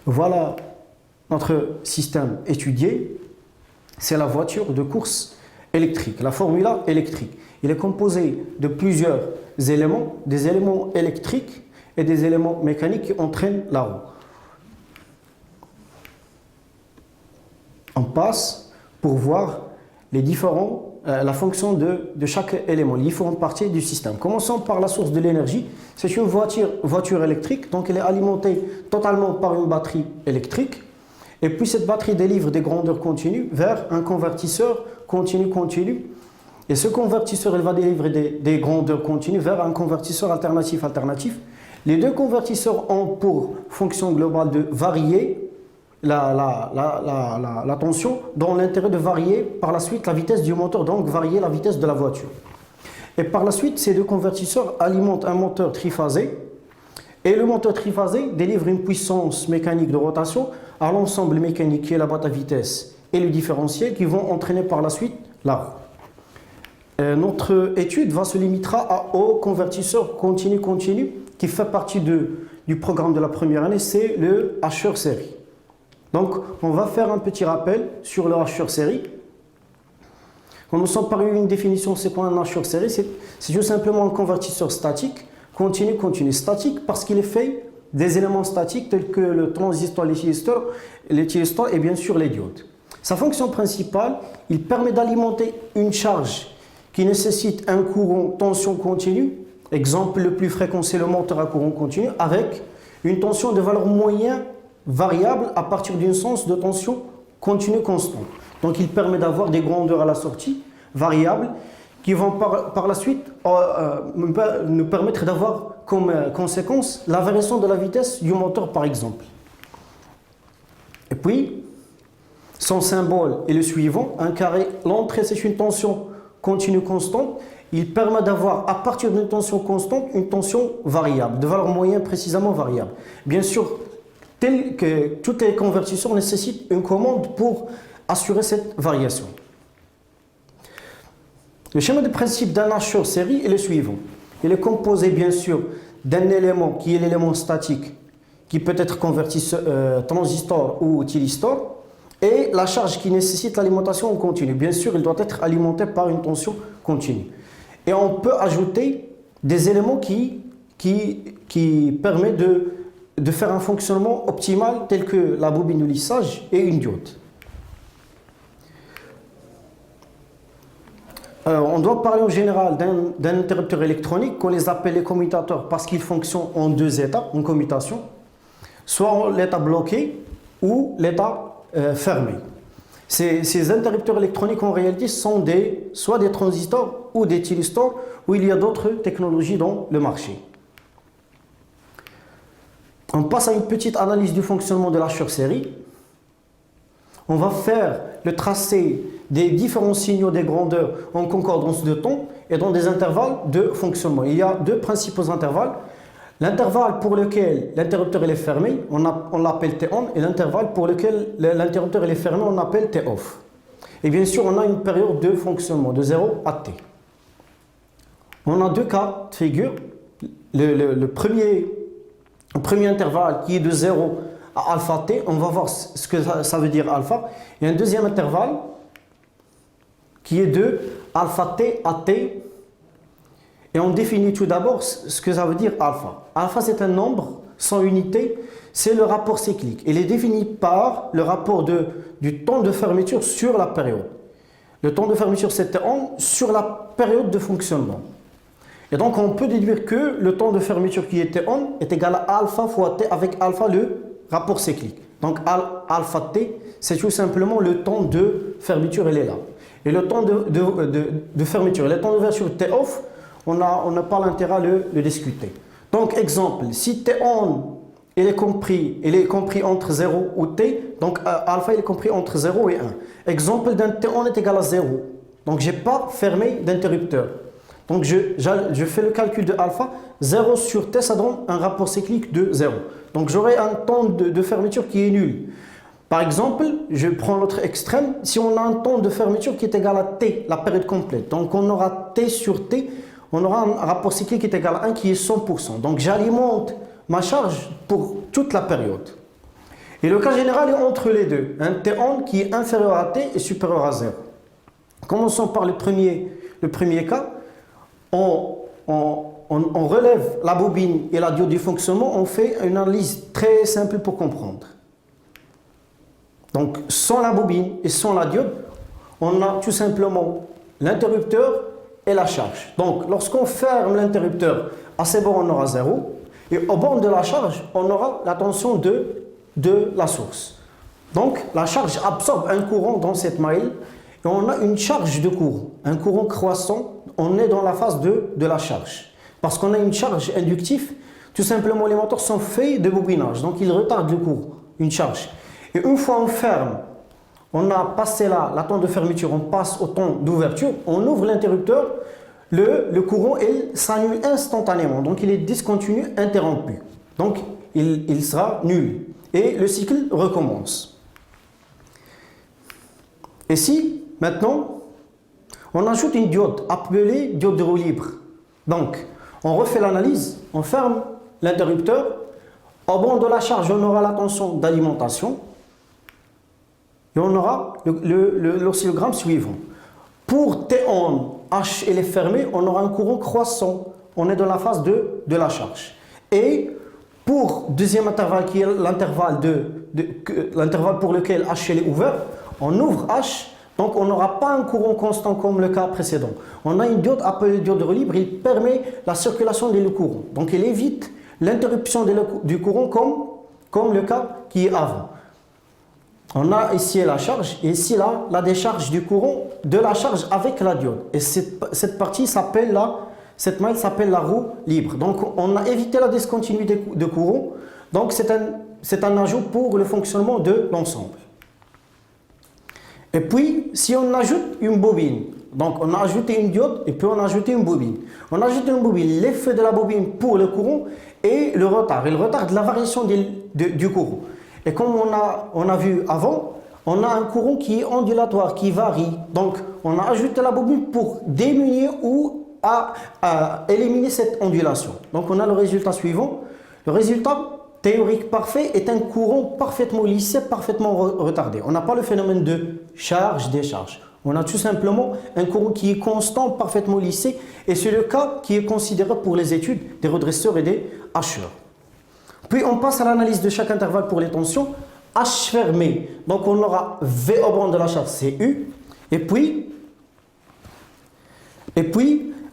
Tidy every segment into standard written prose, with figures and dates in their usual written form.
Voilà notre système étudié, c'est la voiture de course électrique, la Formula électrique. Il est composé de plusieurs éléments, des éléments électriques et des éléments mécaniques qui entraînent la roue. On passe pour voir la fonction de chaque élément, les différentes parties du système. Commençons par la source de l'énergie. C'est une voiture électrique, donc elle est alimentée totalement par une batterie électrique. Et puis cette batterie délivre des grandeurs continues vers un convertisseur continu. Et ce convertisseur, il va délivrer des grandeurs continues vers un convertisseur alternatif. Les deux convertisseurs ont pour fonction globale de varier la tension, dans l'intérêt de varier par la suite la vitesse du moteur, donc varier la vitesse de la voiture. Et par la suite, ces deux convertisseurs alimentent un moteur triphasé, et le moteur triphasé délivre une puissance mécanique de rotation à l'ensemble mécanique qui est la boîte à vitesse et le différentiel qui vont entraîner par la suite la roue. Notre étude se limitera au convertisseur continu qui fait partie du programme de la première année, c'est le hacheur série. Donc, on va faire un petit rappel sur le hacheur série. Commençons par une définition, c'est quoi un hacheur série? C'est tout simplement un convertisseur statique, continu. Statique parce qu'il est fait des éléments statiques tels que le transistor, les thyristors et bien sûr les diodes. Sa fonction principale, il permet d'alimenter une charge qui nécessite un courant tension continue. Exemple le plus fréquent, c'est le moteur à courant continu avec une tension de valeur moyenne variable à partir d'une source de tension continue constante. Donc il permet d'avoir des grandeurs à la sortie variables qui vont par la suite nous permettre d'avoir comme conséquence la variation de la vitesse du moteur par exemple. Et puis, son symbole est le suivant, un carré, l'entrée c'est une tension continue constante, il permet d'avoir à partir d'une tension constante une tension variable, de valeur moyenne précisément variable. Bien sûr, tel que toutes les convertisseurs nécessitent une commande pour assurer cette variation. Le schéma de principe d'un hacheur série est le suivant. Il est composé bien sûr d'un élément qui est l'élément statique, qui peut être transistor ou thyristor, et la charge qui nécessite l'alimentation en continu. Bien sûr, il doit être alimenté par une tension continue. Et on peut ajouter des éléments qui permettent de faire un fonctionnement optimal tel que la bobine de lissage et une diode. On doit parler en général d'un interrupteur électronique qu'on les appelle les commutateurs parce qu'ils fonctionnent en deux états, en commutation, soit l'état bloqué ou l'état fermé. Ces interrupteurs électroniques en réalité sont soit des transistors ou des thyristors où il y a d'autres technologies dans le marché. On passe à une petite analyse du fonctionnement de l'hacheur série. On va faire le tracé des différents signaux des grandeurs en concordance de temps et dans des intervalles de fonctionnement. Il y a deux principaux intervalles. L'intervalle pour lequel l'interrupteur est fermé, on l'appelle T-on, et l'intervalle pour lequel l'interrupteur est fermé, on l'appelle T-off. Et bien sûr, on a une période de fonctionnement de 0 à T. On a deux cas de figure. Le premier intervalle qui est de 0 à alpha T, on va voir ce que ça veut dire alpha. Et un deuxième intervalle qui est de alpha T à T. Et on définit tout d'abord ce que ça veut dire alpha. Alpha, c'est un nombre sans unité, c'est le rapport cyclique. Il est défini par le rapport du temps de fermeture sur la période. Le temps de fermeture, c'était T sur la période de fonctionnement. Et donc, on peut déduire que le temps de fermeture qui était T-on est égal à alpha fois T avec alpha, le rapport cyclique. Donc, alpha T, c'est tout simplement le temps de fermeture, il est là. Et le temps de fermeture, le temps d'ouverture T-off, on n'a pas l'intérêt à le discuter. Donc, exemple, si T-on il est compris entre 0 ou T, donc alpha il est compris entre 0 et 1. Exemple d'un T-on est égal à 0. Donc, je n'ai pas fermé d'interrupteur. Donc, je fais le calcul de alpha, 0 sur T, ça donne un rapport cyclique de 0. Donc, j'aurai un temps de fermeture qui est nul. Par exemple, je prends l'autre extrême, si on a un temps de fermeture qui est égal à T, la période complète, donc on aura T sur T, on aura un rapport cyclique qui est égal à 1 qui est 100%. Donc, j'alimente ma charge pour toute la période. Et le cas général est entre les deux, un T1 qui est inférieur à T et supérieur à 0. Commençons par le premier cas. On relève la bobine et la diode du fonctionnement, on fait une analyse très simple pour comprendre. Donc, sans la bobine et sans la diode, on a tout simplement l'interrupteur et la charge. Donc, lorsqu'on ferme l'interrupteur, à ces bornes, on aura 0. Et au bornes de la charge, on aura la tension de la source. Donc, la charge absorbe un courant dans cette maille et on a une charge de courant, un courant croissant. On est dans la phase de la charge. Parce qu'on a une charge inductive, tout simplement les moteurs sont faits de bobinage, donc ils retardent le courant, une charge. Et une fois on ferme, on a passé là, la temps de fermeture, on passe au temps d'ouverture, on ouvre l'interrupteur, le courant s'annule instantanément, donc il est discontinu, interrompu. Donc il sera nul et le cycle recommence. Et si maintenant on ajoute une diode appelée diode de roue libre, donc on refait l'analyse, on ferme l'interrupteur, au borne de la charge on aura la tension d'alimentation et on aura l'oscillogramme suivant. Pour T1, H elle est fermée, on aura un courant croissant, on est dans la phase de la charge. Et pour deuxième intervalle qui est l'intervalle pour lequel H elle est ouvert, on ouvre H. Donc, on n'aura pas un courant constant comme le cas précédent. On a une diode appelée diode de roue libre, il permet la circulation du courant. Donc, il évite l'interruption du courant comme le cas qui est avant. On a ici la charge et ici la décharge du courant de la charge avec la diode. Et cette partie s'appelle cette maille s'appelle la roue libre. Donc, on a évité la discontinuité de courant. Donc, c'est un ajout pour le fonctionnement de l'ensemble. Et puis, si on ajoute une bobine, donc on a ajouté une diode et puis on a ajouté une bobine. On ajoute une bobine, l'effet de la bobine pour le courant et le retard. Et le retard de la variation du courant. Et comme on a vu avant, on a un courant qui est ondulatoire, qui varie. Donc, on a ajouté la bobine pour diminuer ou éliminer cette ondulation. Donc, on a le résultat suivant. Le résultat théorique parfait est un courant parfaitement lissé, parfaitement retardé. On n'a pas le phénomène de charge-décharge. On a tout simplement un courant qui est constant, parfaitement lissé, et c'est le cas qui est considéré pour les études des redresseurs et des hacheurs. Puis on passe à l'analyse de chaque intervalle pour les tensions. H fermé, donc on aura V au borne de la charge, c'est U, et puis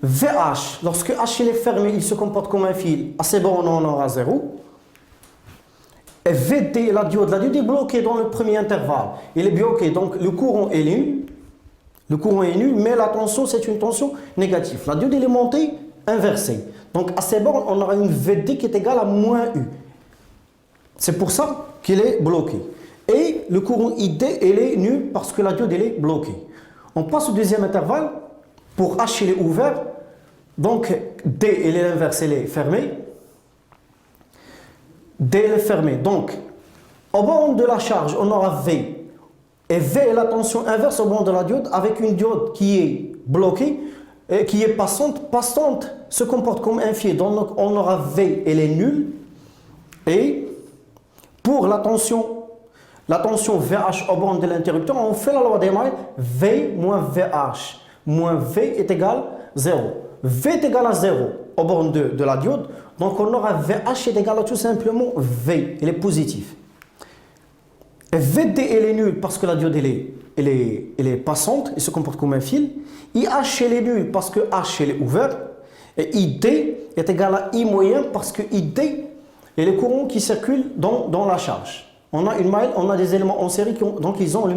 VH, lorsque H il est fermé, il se comporte comme un fil, à ces bornes on aura 0. Et VD, la diode est bloquée dans le premier intervalle. Il est bloqué, donc le courant est nul. Le courant est nul, mais la tension, c'est une tension négative. La diode, elle est montée inversée. Donc, à ces bornes, on aura une VD qui est égale à moins U. C'est pour ça qu'il est bloqué. Et le courant ID, il est nul parce que la diode, elle est bloquée. On passe au deuxième intervalle. Pour H, il est ouvert. Donc, D, elle est inversée, elle est fermée. D est fermé. Donc, au borne de la charge, on aura V. Et V est la tension inverse au borne de la diode avec une diode qui est bloquée, et qui est passante. Passante se comporte comme un fil. Donc, on aura V, elle est nulle. Et pour la tension VH au borne de l'interrupteur, on fait la loi des mailles. V moins VH moins V est égal à 0. V est égal à 0 au borne de la diode. Donc, on aura VH est égal à tout simplement V. Il est positif. Et VD, elle est nulle parce que la diode, elle est passante. Elle se comporte comme un fil. IH, elle est nulle parce que H, elle est ouverte. Et ID est égal à I moyen parce que ID est le courant qui circule dans la charge. On a une maille, on a des éléments en série, donc ils ont le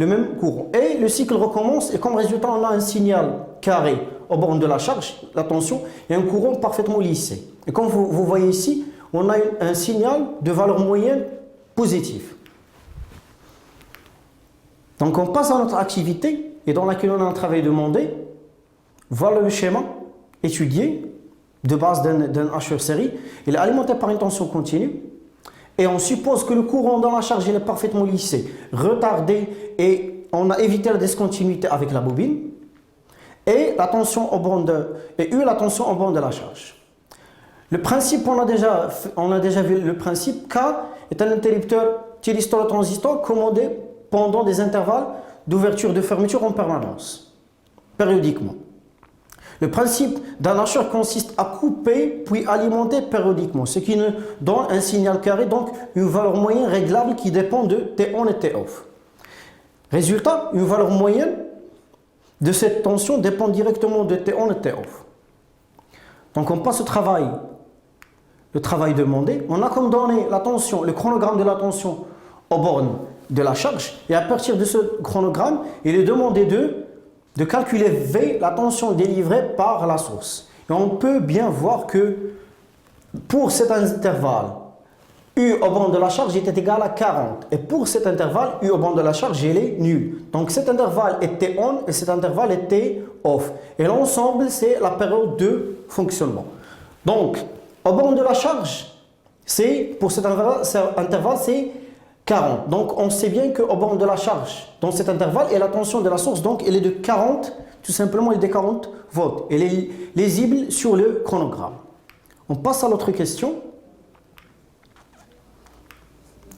même courant. Et le cycle recommence et comme résultat, on a un signal carré au borne de la charge, la tension, et un courant parfaitement lissé. Et comme vous voyez ici, on a un signal de valeur moyenne positive. Donc on passe à notre activité et dans laquelle on a un travail demandé. Voilà le schéma étudié de base d'un hacheur série. Il est alimenté par une tension continue. Et on suppose que le courant dans la charge il est parfaitement lissé, retardé et on a évité la discontinuité avec la bobine. Et la tension au borne la tension au borne de la charge. Le principe, on a déjà vu le principe. K est un interrupteur thyristor-transistor commandé pendant des intervalles d'ouverture et de fermeture en permanence, périodiquement. Le principe d'un lâcheur consiste à couper puis alimenter périodiquement, ce qui nous donne un signal carré, donc une valeur moyenne réglable qui dépend de T on et T off. Résultat, une valeur moyenne de cette tension dépend directement de T on et T off. Donc on passe au travail. Le travail demandé, on a comme donné la tension, le chronogramme de la tension aux bornes de la charge, et à partir de ce chronogramme, il est demandé de calculer V, la tension délivrée par la source. Et on peut bien voir que pour cet intervalle, U au borne de la charge est égal à 40. Et pour cet intervalle, U au borne de la charge, il est nul. Donc cet intervalle est T on et cet intervalle est T off. Et l'ensemble, c'est la période de fonctionnement. Donc, au borne de la charge, pour cet intervalle, c'est 40. Donc, on sait bien qu'au borne de la charge, dans cet intervalle, et la tension de la source, donc, elle est de 40, tout simplement, elle est de 40 volts. Elle est lisible sur le chronogramme. On passe à l'autre question.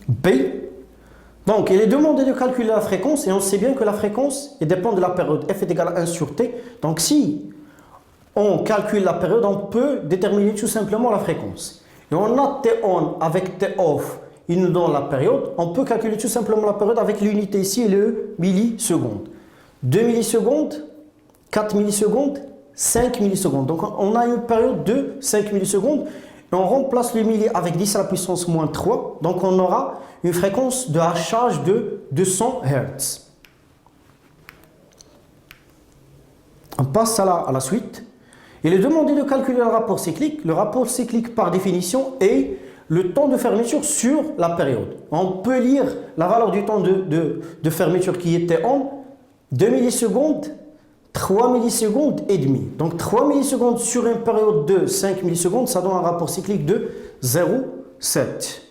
B. Donc, il est demandé de calculer la fréquence, et on sait bien que la fréquence elle dépend de la période. F est égal à 1 sur T. Donc, si on calcule la période, on peut déterminer tout simplement la fréquence. Et on a T on avec T off. Il nous donne la période. On peut calculer tout simplement la période avec l'unité ici, le milliseconde. 2 millisecondes, 4 millisecondes, 5 millisecondes. Donc on a une période de 5 millisecondes. Et on remplace le milli avec 10 à la puissance moins 3. Donc on aura une fréquence de hachage de 200 Hz. On passe à la suite. Il est demandé de calculer le rapport cyclique. Le rapport cyclique par définition est le temps de fermeture sur la période. On peut lire la valeur du temps de fermeture qui était en 2 millisecondes, 3 millisecondes et demi. Donc 3 millisecondes sur une période de 5 millisecondes, ça donne un rapport cyclique de 0,7.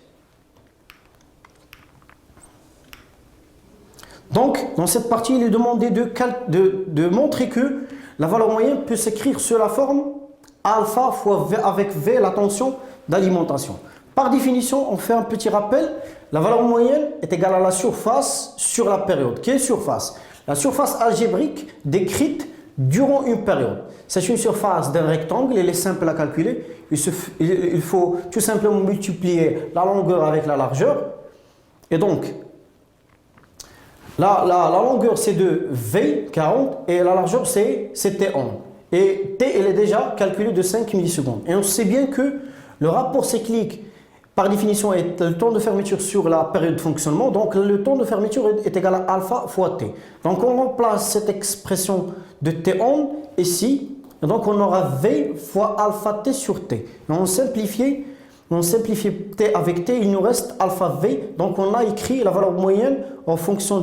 Donc dans cette partie, il est demandé de montrer que la valeur moyenne peut s'écrire sur la forme alpha fois V avec V, la tension d'alimentation. Par définition, on fait un petit rappel. La valeur moyenne est égale à la surface sur la période. Quelle surface? La surface algébrique décrite durant une période. C'est une surface d'un rectangle, elle est simple à calculer. Il faut tout simplement multiplier la longueur avec la largeur. Et donc, la longueur c'est de V, 40, et la largeur c'est T1. Et T, elle est déjà calculée de 5 millisecondes. Et on sait bien que le rapport cyclique, par définition, est le temps de fermeture sur la période de fonctionnement. Donc, le temps de fermeture est égal à alpha fois T. Donc, on remplace cette expression de T1 ici. Et donc, on aura V fois alpha T sur T. Et on simplifie T avec T, il nous reste alpha V. Donc, on a écrit la valeur moyenne en fonction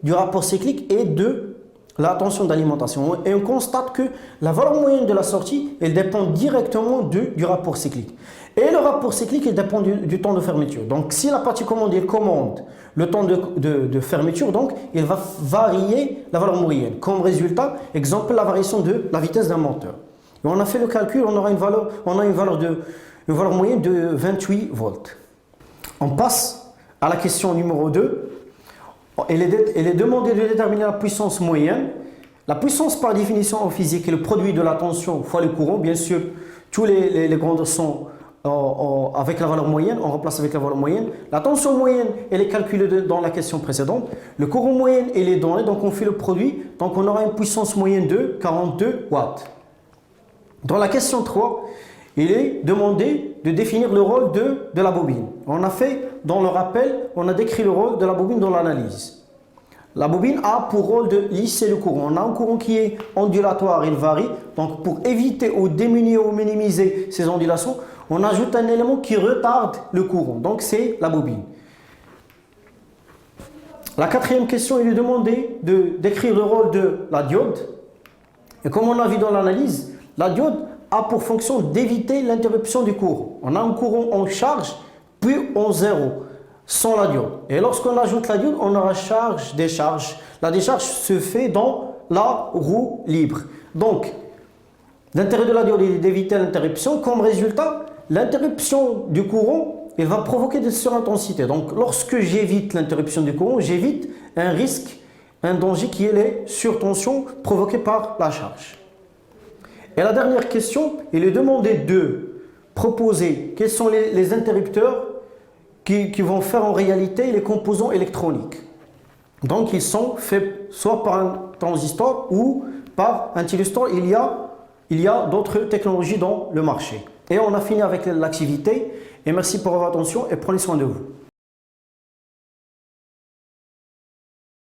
du rapport cyclique et de la tension d'alimentation. Et on constate que la valeur moyenne de la sortie, elle dépend directement du rapport cyclique. Et le rapport cyclique, il dépend du temps de fermeture. Donc, si la partie commande, elle commande le temps de fermeture, donc, il va varier la valeur moyenne. Comme résultat, exemple, la variation de la vitesse d'un moteur. Et on a fait le calcul, on a une valeur moyenne de 28 volts. On passe à la question numéro 2. Il est demandé de déterminer la puissance moyenne. La puissance, par définition en physique, est le produit de la tension fois le courant. Bien sûr, tous les grandeurs sont avec la valeur moyenne, on remplace avec la valeur moyenne. La tension moyenne, elle est calculée dans la question précédente. Le courant moyen, il est donné, donc on fait le produit. Donc on aura une puissance moyenne de 42 watts. Dans la question 3, il est demandé de définir le rôle de la bobine. On a fait, dans le rappel, on a décrit le rôle de la bobine dans l'analyse. La bobine a pour rôle de lisser le courant. On a un courant qui est ondulatoire, il varie. Donc pour éviter ou diminuer ou minimiser ces ondulations, on ajoute un élément qui retarde le courant. Donc c'est la bobine. La quatrième question, il est demandé de décrire le rôle de la diode. Et comme on a vu dans l'analyse, la diode a pour fonction d'éviter l'interruption du courant. On a un courant en charge, puis en zéro, sans la diode. Et lorsqu'on ajoute la diode, on aura charge, décharge. La décharge se fait dans la roue libre. Donc, L'intérêt de la diode est d'éviter l'interruption. Comme résultat, l'interruption du courant, elle va provoquer des surintensités. Donc, lorsque j'évite l'interruption du courant, j'évite un risque, un danger qui est les surtensions provoquées par la charge. Et la dernière question, il est demandé de proposer quels sont les interrupteurs qui vont faire en réalité les composants électroniques. Donc, ils sont faits soit par un transistor ou par un thyristor. Il y a d'autres technologies dans le marché. Et on a fini avec l'activité. Et merci pour votre attention et prenez soin de vous.